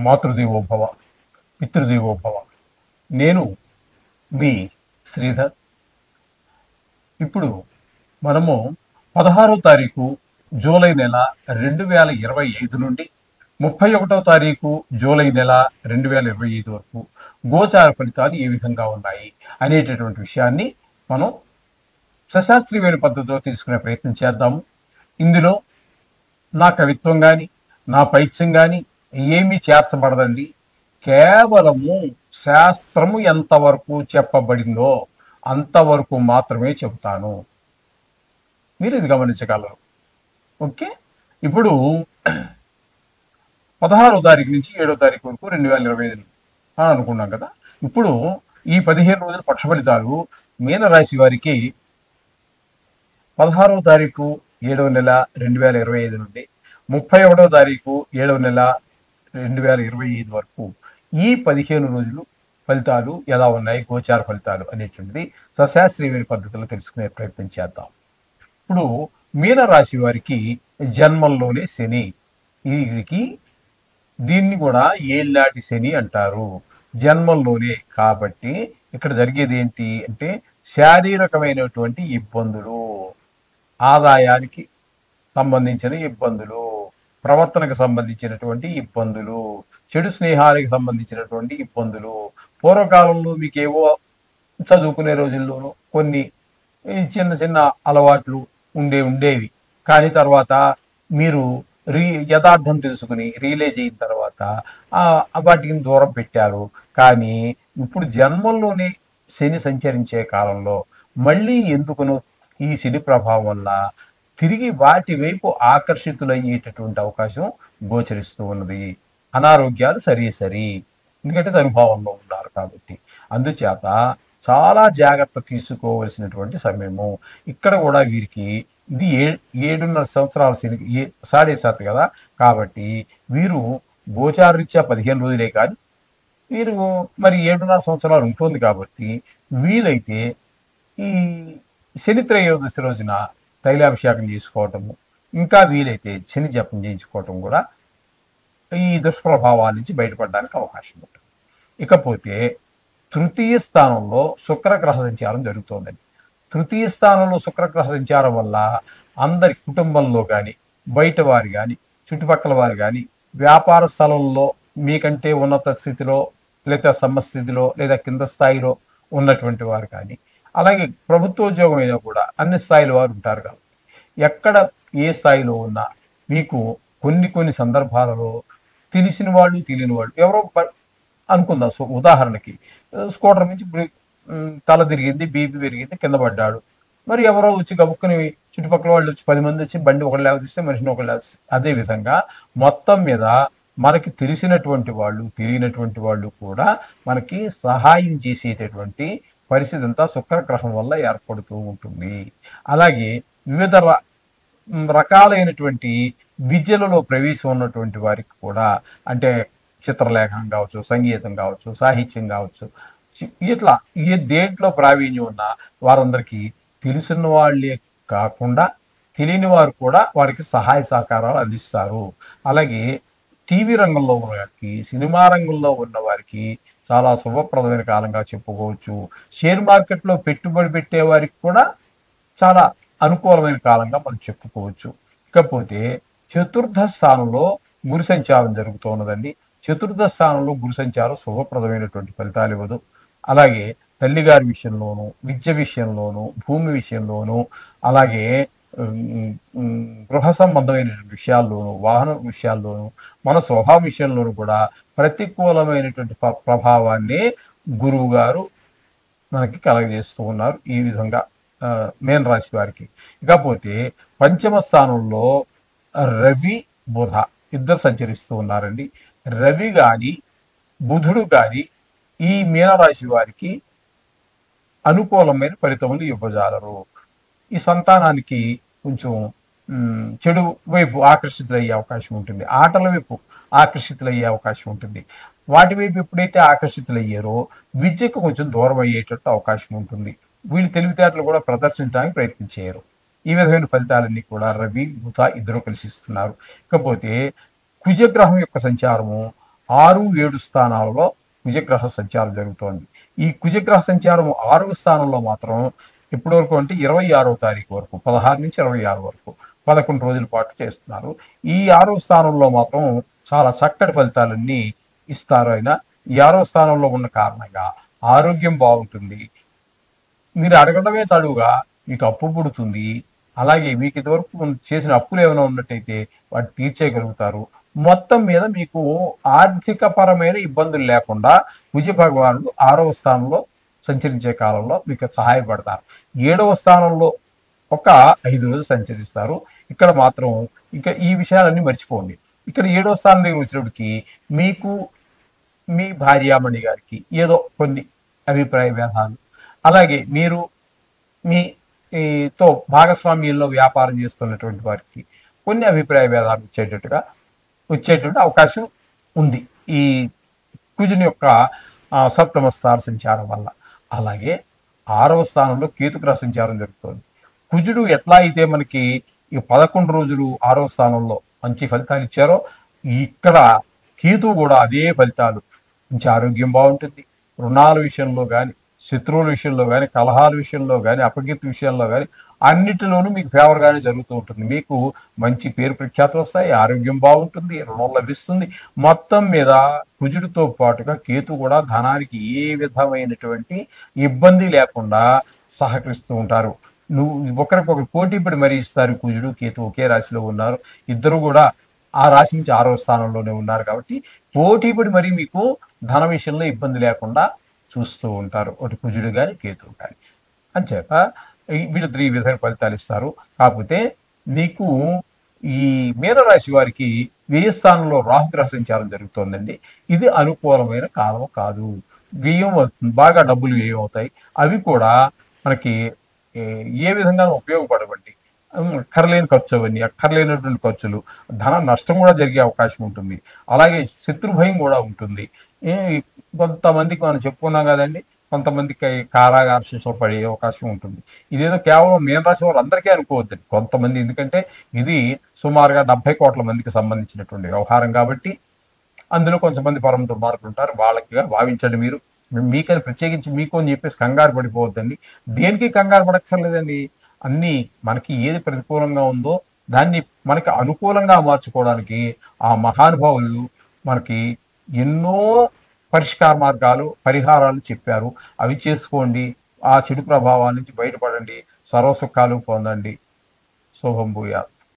మాతృదేవోభవ, పితృదేవోభవ. నేను మీ శ్రీధర్. ఇప్పుడు మనము 16వ తారీఖు జూలై నెల 2025 నుండి 31వ తారీఖు జూలై నెల 2025 వరకు గోచార ఫలితాలు ఏ విధంగా ఉన్నాయి అనేటటువంటి విషయాన్ని మనం సశాస్త్రీయమైన పద్ధతిలో తీసుకునే ప్రయత్నం చేద్దాము. ఇందులో నా కవిత్వం కానీ నా పైత్యం కానీ ఏమీ చేర్చబడదండి. కేవలము శాస్త్రము ఎంతవరకు చెప్పబడిందో అంతవరకు మాత్రమే చెబుతాను. మీరు ఇది గమనించగలరు. ఓకే, ఇప్పుడు 16వ తారీఖు నుంచి 7వ తారీఖు వరకు 2025 అని అనుకున్నాం కదా. ఇప్పుడు ఈ 15 రోజుల పక్ష ఫలితాలు మీనరాశి వారికి 16వ తారీఖు 7వ నెల 2025 నుండి 31వ తారీఖు 7వ నెల 2025 వరకు ఈ 15 రోజులు ఫలితాలు ఎలా ఉన్నాయి, గోచార ఫలితాలు అనేటువంటిది సశాస్త్రీయమైన పద్ధతిలో తెలుసుకునే ప్రయత్నం చేద్దాం. ఇప్పుడు మీనరాశి వారికి జన్మంలోనే శని, వీరికి దీన్ని కూడా ఏళ్ళనాటి శని అంటారు. జన్మంలోనే కాబట్టి ఇక్కడ జరిగేది ఏంటి అంటే శారీరకమైనటువంటి ఇబ్బందులు, ఆదాయానికి సంబంధించిన ఇబ్బందులు, ప్రవర్తనకు సంబంధించినటువంటి ఇబ్బందులు, చెడు స్నేహాలకు సంబంధించినటువంటి ఇబ్బందులు. పూర్వకాలంలో మీకు ఏవో చదువుకునే రోజుల్లోనూ కొన్ని చిన్న చిన్న అలవాట్లు ఉండేవి. కానీ తర్వాత మీరు యథార్థం తెలుసుకుని రియలైజ్ అయిన తర్వాత వాటిని దూరం పెట్టారు. కానీ ఇప్పుడు జన్మంలోనే శని సంచరించే కాలంలో మళ్ళీ ఎందుకునో ఈ శని ప్రభావం వల్ల తిరిగి వాటి వైపు ఆకర్షితులయ్యేటటువంటి అవకాశం గోచరిస్తూ ఉన్నది. అనారోగ్యాలు సరి, ఎందుకంటే అనుభవంలో ఉన్నారు కాబట్టి. అందుచేత చాలా జాగ్రత్త తీసుకోవలసినటువంటి సమయము. ఇక్కడ కూడా వీరికి ఇది 7.5 సంవత్సరాల శని, 7.5 కదా. కాబట్టి వీరు గోచారరీత్యా 15 రోజులే కానీ వీరు మరి 7.5 సంవత్సరాలు ఉంటుంది కాబట్టి వీలైతే ఈ శని త్రయోదశి రోజున తైలాభిషేకం చేసుకోవటము, ఇంకా వీలైతే శని జపం చేయించుకోవటం కూడా ఈ దుష్ప్రభావాల నుంచి బయటపడడానికి అవకాశం ఉంటుంది. ఇకపోతే తృతీయ స్థానంలో శుక్రగ్రహ సంచారం జరుగుతోందండి. తృతీయ స్థానంలో శుక్రగ్రహ సంచారం వల్ల అందరి కుటుంబంలో కానీ, బయట వారు కానీ, చుట్టుపక్కల వారు కానీ, వ్యాపార స్థలంలో మీకంటే ఉన్నత స్థితిలో లేదా సమస్థితిలో లేదా కింద స్థాయిలో ఉన్నటువంటి వారు కానీ, అలాగే ప్రభుత్వోద్యోగం అయినా కూడా అన్ని స్థాయిల వారు ఉంటారు కాబట్టి ఎక్కడ ఏ స్థాయిలో ఉన్నా మీకు కొన్ని సందర్భాలలో తెలిసిన వాళ్ళు తెలియని వాళ్ళు ఎవరో అనుకుందాం. సో ఉదాహరణకి స్కూటర్ నుంచి తల తిరిగింది, బీపీ పెరిగింది, కింద పడ్డాడు. మరి ఎవరో వచ్చి గబుక్కుని చుట్టుపక్కల వాళ్ళు వచ్చి 10 మంది వచ్చి బండి ఒకళ్ళు లేవదీస్తే మనిషిని ఒకళ్ళు లేవదీస్తే, అదేవిధంగా మొత్తం మీద మనకి తెలిసినటువంటి వాళ్ళు తెలియనటువంటి వాళ్ళు కూడా మనకి సహాయం చేసేటటువంటి పరిస్థితి అంతా శుక్రగ్రహం వల్ల ఏర్పడుతూ ఉంటుంది. అలాగే వివిధ రకాలైనటువంటి విద్యలలో ప్రవేశం ఉన్నటువంటి వారికి కూడా, అంటే చిత్రలేఖనం కావచ్చు, సంగీతం కావచ్చు, సాహిత్యం కావచ్చు, ఇట్లా ఏ దేంట్లో ప్రావీణ్యం ఉన్న వారందరికీ తెలిసిన వాళ్ళే కాకుండా తెలియని వారు కూడా వారికి సహాయ సహకారాలు అందిస్తారు. అలాగే టీవీ రంగంలో ఉన్న వారికి, సినిమా రంగంలో ఉన్న వారికి చాలా శుభప్రదమైన కాలంగా చెప్పుకోవచ్చు. షేర్ మార్కెట్లో పెట్టుబడి పెట్టే వారికి కూడా చాలా అనుకూలమైన కాలంగా మనం చెప్పుకోవచ్చు. ఇకపోతే చతుర్థ స్థానంలో గురు సంచారం జరుగుతూ ఉన్నదండి. చతుర్థ స్థానంలో గురు సంచారం శుభప్రదమైనటువంటి ఫలితాలు ఇవ్వదు. అలాగే తల్లిగారి విషయంలోనూ, విద్య విషయంలోనూ, భూమి విషయంలోనూ, అలాగే గృహ సంబంధమైన విషయాల్లోనూ, వాహన విషయాల్లోనూ, మన స్వభావ విషయంలోనూ కూడా ప్రతికూలమైనటువంటి ప్రభావాన్ని గురువు గారు మనకి కలగజేస్తూ ఉన్నారు. ఈ విధంగా మీన రాశి వారికి. ఇకపోతే పంచమ స్థానంలో రవి, బుధ ఇద్దరు సంచరిస్తూ ఉన్నారండి. రవి కానీ బుధుడు కానీ ఈ మీనరాశి వారికి అనుకూలమైన ఫలితములు ఇవ్వజాలరు. ఈ సంతానానికి కొంచెం చెడు వైపు ఆకర్షితులయ్యే అవకాశం ఉంటుంది. ఆటల వైపు ఆకర్షితులయ్యే అవకాశం ఉంటుంది. వాటి వైపు ఎప్పుడైతే ఆకర్షితులయ్యారో విద్యకు కొంచెం దూరం అయ్యేటట్టు అవకాశం ఉంటుంది. వీళ్ళు తెలివితేటలు కూడా ప్రదర్శించడానికి ప్రయత్నం చేయరు. ఈ విధమైన ఫలితాలన్నీ కూడా రవి, బుధ ఇద్దరు కలిసి ఇస్తున్నారు. ఇకపోతే కుజగ్రహం యొక్క సంచారము 6, 7 స్థానాలలో కుజగ్రహ సంచారం జరుగుతోంది. ఈ కుజగ్రహ సంచారం 6వ స్థానంలో మాత్రం ఎప్పటి వరకు అంటే 26వ తారీఖు వరకు, 16 నుంచి 26 వరకు 11 రోజుల పాటు చేస్తున్నారు. ఈ 6వ స్థానంలో మాత్రం చాలా చక్కటి ఫలితాలన్నీ ఇస్తారు. ఆయన ఈ 6వ స్థానంలో ఉన్న కారణంగా ఆరోగ్యం బాగుంటుంది. మీరు అడగడమే తడువుగా మీకు అప్పు పుడుతుంది. అలాగే మీకు ఇదివరకు చేసిన అప్పులు ఏమైనా ఉన్నట్టయితే వాటి తీర్చేయగలుగుతారు. మొత్తం మీద మీకు ఆర్థిక పరమైన ఇబ్బందులు లేకుండా కుజ భగవానుడు 6వ స్థానంలో సంచరించే కాలంలో మీకు సహాయపడతారు. 7వ స్థానంలో ఒక 5 రోజులు సంచరిస్తారు. ఇక్కడ మాత్రం ఇంకా ఈ విషయాలన్నీ మర్చిపోండి. ఇక్కడ 7వ స్థానం దగ్గర వచ్చినప్పటికి మీకు మీ భార్యామణి గారికి ఏదో కొన్ని అభిప్రాయ భేదాలు, అలాగే మీరు మీ తో భాగస్వామ్యంలో వ్యాపారం చేస్తున్నటువంటి వారికి కొన్ని అభిప్రాయ భేదాలు వచ్చేటువంటి అవకాశం ఉంది ఈ కుజుని యొక్క సప్తమ స్థాన సంచారం వల్ల. అలాగే 6వ స్థానంలో కేతుగ్రహ సంచారం జరుగుతుంది. కుజుడు ఎట్లా అయితే మనకి ఈ 11 రోజులు 6వ స్థానంలో మంచి ఫలితాలు ఇచ్చారో, ఇక్కడ కేతువు కూడా అదే ఫలితాలు. మంచి ఆరోగ్యం బాగుంటుంది. రుణాల విషయంలో కానీ, శత్రువుల విషయంలో కానీ, కలహాల విషయంలో కానీ, అపకీర్తి విషయంలో కానీ అన్నిటిలోనూ మీకు ఫేవర్గానే జరుగుతూ ఉంటుంది. మీకు మంచి పేరు ప్రఖ్యాతులు వస్తాయి, ఆరోగ్యం బాగుంటుంది, రుణం లభిస్తుంది. మొత్తం మీద కుజుడితో పాటుగా కేతు కూడా ధనానికి ఏ విధమైనటువంటి ఇబ్బంది లేకుండా సహకరిస్తూ ఉంటారు. ఒకరికొకరు పోటీ పడి మరీ ఇస్తారు. కుజుడు కేతు ఒకే రాశిలో ఉన్నారు. ఇద్దరు కూడా ఆ రాశి నుంచి 6వ స్థానంలోనే ఉన్నారు కాబట్టి పోటీ పడి మరీ మీకు ధన విషయంలో ఇబ్బంది లేకుండా చూస్తూ ఉంటారు, ఒకటి కుజుడు కానీ కేతువు కానీ. అంచేత వీళ్ళిద్దరు ఈ విధమైన ఫలితాలు ఇస్తారు. కాకపోతే మీకు ఈ మీనరాశి వారికి వ్యయ స్థానంలో రాహుగ్రహ సంచారం జరుగుతోందండి. ఇది అనుకూలమైన కాలం కాదు. వ్యయం అవుతుంది, బాగా డబ్బులు వ్యయం అవుతాయి. అవి కూడా మనకి ఏ విధంగా ఉపయోగపడవండి. అక్కర్లేని ఖర్చు, అవన్నీ అక్కర్లేనటువంటి ఖర్చులు, ధన నష్టం కూడా జరిగే అవకాశం ఉంటుంది. అలాగే శత్రు భయం కూడా ఉంటుంది. కొంతమందికి మనం చెప్పుకున్నాం కదండి, కొంతమందికి కారాగార శిక్షలు పడే అవకాశం ఉంటుంది. ఇదేదో కేవలం మీనరాశి వారు అందరికీ అనుకోవద్దండి. కొంతమంది, ఎందుకంటే ఇది సుమారుగా 70 కోట్ల మందికి సంబంధించినటువంటి వ్యవహారం కాబట్టి అందులో కొంతమంది పరమ దుర్మార్గులు ఉంటారు. వాళ్ళకి భావించండి. మీరు మీకని ప్రత్యేకించి మీకు అని చెప్పేసి కంగారు పడిపోవద్దండి. దేనికి కంగారు పడక్కర్లేదండి. అన్నీ మనకి ఏది ప్రతికూలంగా ఉందో దాన్ని మనకి అనుకూలంగా మార్చుకోవడానికి ఆ మహానుభావులు మనకి ఎన్నో పరిష్కార మార్గాలు, పరిహారాలు చెప్పారు. అవి చేసుకోండి. ఆ చెడు ప్రభావాల నుంచి బయటపడండి. సర్వసుఖాలు పొందండి. శుభం భూయాత్.